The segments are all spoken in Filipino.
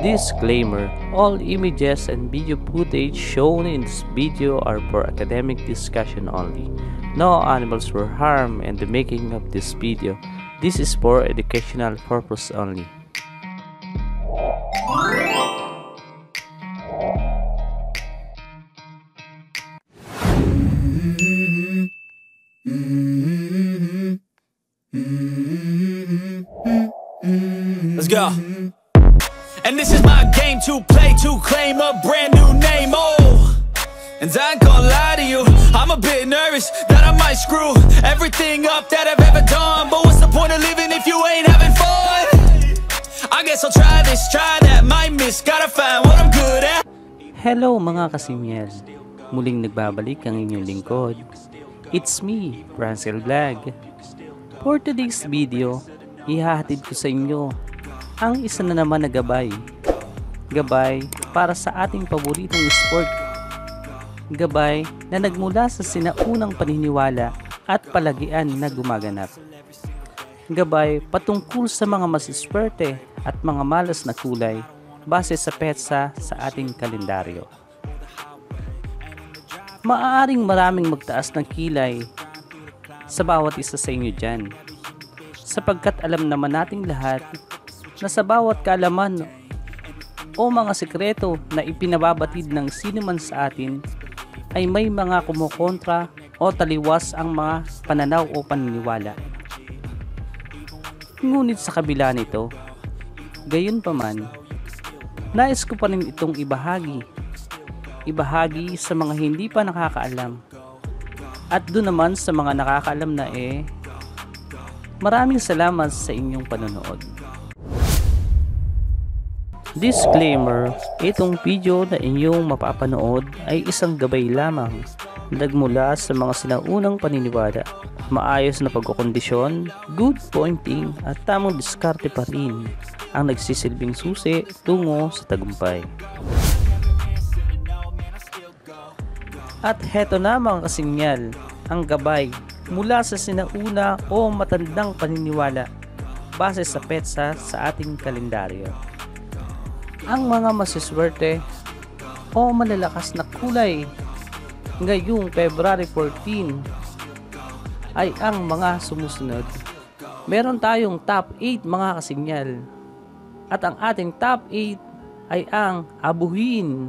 Disclaimer: all images and video footage shown in this video are for academic discussion only. No animals were harmed in the making of this video. This is for educational purpose only. Let's go. And this is my game to play, to claim a brand new name. Oh, and I ain't gonna lie to you, I'm a bit nervous that I might screw everything up that I've ever done. But what's the point of living if you ain't having fun? I guess I'll try this, try that, might miss, gotta find what I'm good at. Hello mga kasimyel, muling nagbabalik ang inyong lingkod. It's me, Francel Vlog. For today's video, ihahatid ko sa inyo ang isa na naman na gabay para sa ating paboritong sport. Gabay na nagmula sa sinaunang paniniwala at palagian na gumaganap. Gabay patungkol sa mga masiswerte at mga malas na kulay base sa petsa sa ating kalendaryo. Maaaring maraming magtaas ng kilay sa bawat isa sa inyo dyan, sapagkat alam naman nating lahat na sa bawat kaalaman o mga sekreto na ipinababatid ng sino man sa atin ay may mga kumukontra o taliwas ang mga pananaw o paniniwala. Ngunit sa kabila nito, gayon pa man, nais ko pa rin itong ibahagi sa mga hindi pa nakakaalam. At doon naman sa mga nakakaalam na maraming salamat sa inyong panonood. Disclaimer: itong video na inyong mapapanood ay isang gabay lamang nagmula sa mga sinaunang paniniwala, maayos na pagkukondisyon, good pointing at tamang diskarte pa rin ang nagsisilbing susi tungo sa tagumpay. At heto na mga kasingyal, ang gabay mula sa sinauna o matandang paniniwala base sa petsa sa ating kalendaryo. Ang mga masiswerte o malalakas na kulay ngayong February 14 ay ang mga sumusunod. Meron tayong top 8 mga kasinyal, at ang ating top 8 ay ang abuhin.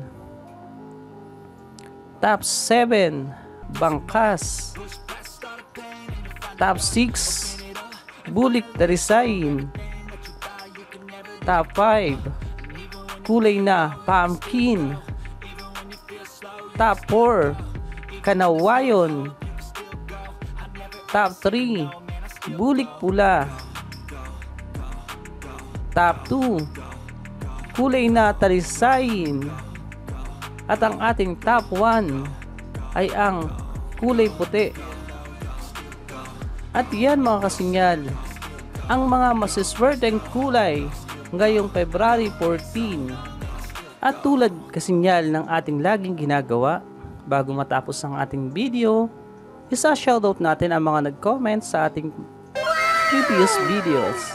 Top 7, bangkas. Top 6, bulik darisain. Top 5, kulay na pumpkin. Top 4, kanawayon. Top 3, bulik pula. Top 2, kulay na talisain. At ang ating top 1 ay ang kulay puti. At yan mga kasinyal, ang mga masiswerteng kulay ngayong February 14. At tulad kasinyal ng ating laging ginagawa, bago matapos ang ating video, isa-shoutout natin ang mga nag-comment sa ating previous videos.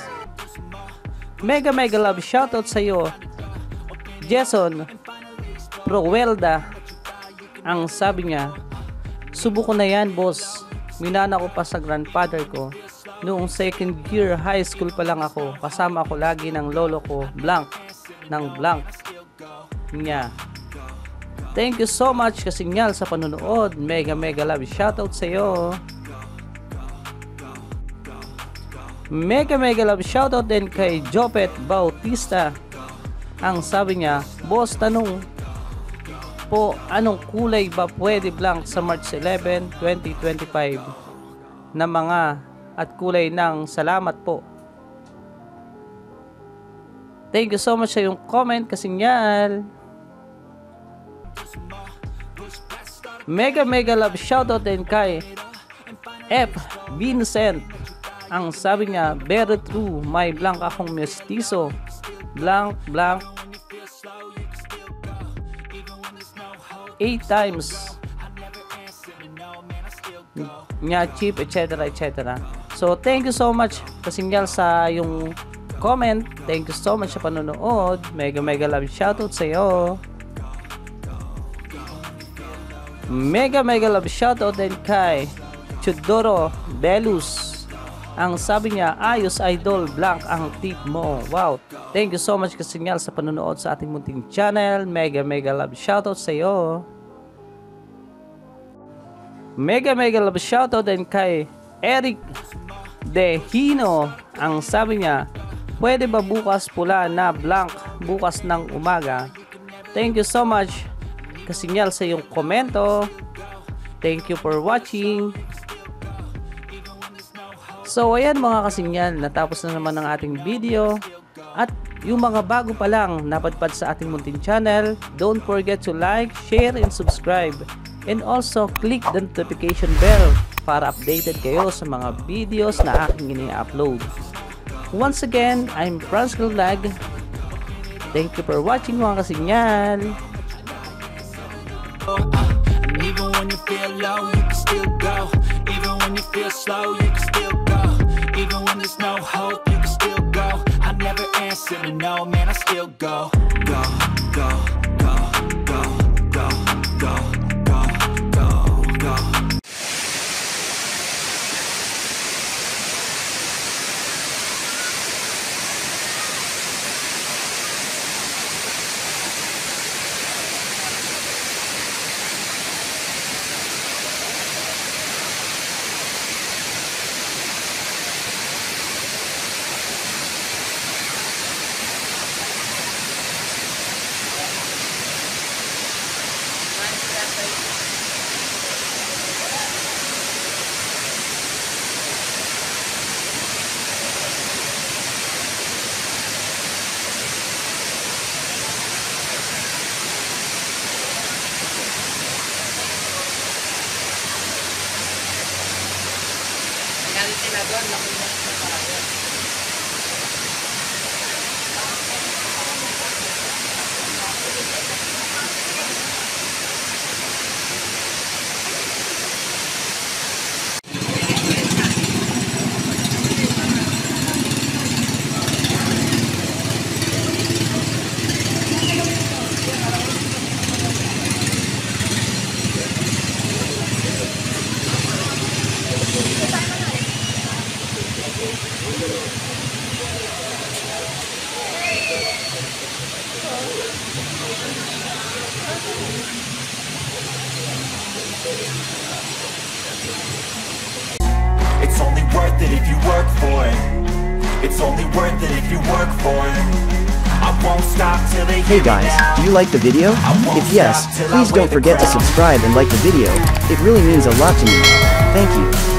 Mega love shoutout sa iyo, Jason Prowelda. Ang sabi niya, subo ko na yan boss, minana ko pa sa grandfather ko. Noong second year high school pa lang ako, kasama ako lagi ng lolo ko, blank ng blank niya. Thank you so much kasinyal sa panonood. Mega love shoutout sa iyo. Mega love shoutout din kay Jopet Bautista. Ang sabi niya, boss, tanong po, anong kulay ba pwede blank sa March 11, 2025 na mga at kulay ng salamat po. Thank you so much sa yung comment kasinyal. Mega love shoutout din kay F. Vincent. Ang sabi niya, very true, may blank akong mestizo, blank 8 times nya chip, etc. So thank you so much kasinyal sa yung comment. Thank you so much sa panonood. Mega love shoutout sa iyo. Mega love shoutout din kay Chudoro Belus. Ang sabi niya, ayos idol, blank ang tip mo. Wow, thank you so much kasinyal sa panonood sa ating munting channel. Mega love shoutout sa iyo. Mega love shoutout din kay Eric Dehino. Ang sabi niya, pwede ba bukas pula na blank bukas ng umaga? Thank you so much kasinyal sa iyong komento. Thank you for watching. So ayan mga kasinyal, natapos na naman ang ating video. At yung mga bago pa lang napadpad sa ating munting channel, don't forget to like, share, and subscribe. And also click the notification bell para updated kayo sa mga videos na aking ini-upload. Once again, I'm Franz Vlog. Thank you for watching mga kasinyal. Even when you feel low, you can still go. Even when you feel slow, you can still go. Even when there's no hope, you can still go. I never answer to no, man, I still go. Go, go, go, go, go, go, go, go, go. It's only worth it if you work for it. It's only worth it if you work for it. I won't stop till they Hey hear me guys, now. do you like the video? If yes, please don't forget to subscribe and like the video. It really means a lot to me. Thank you.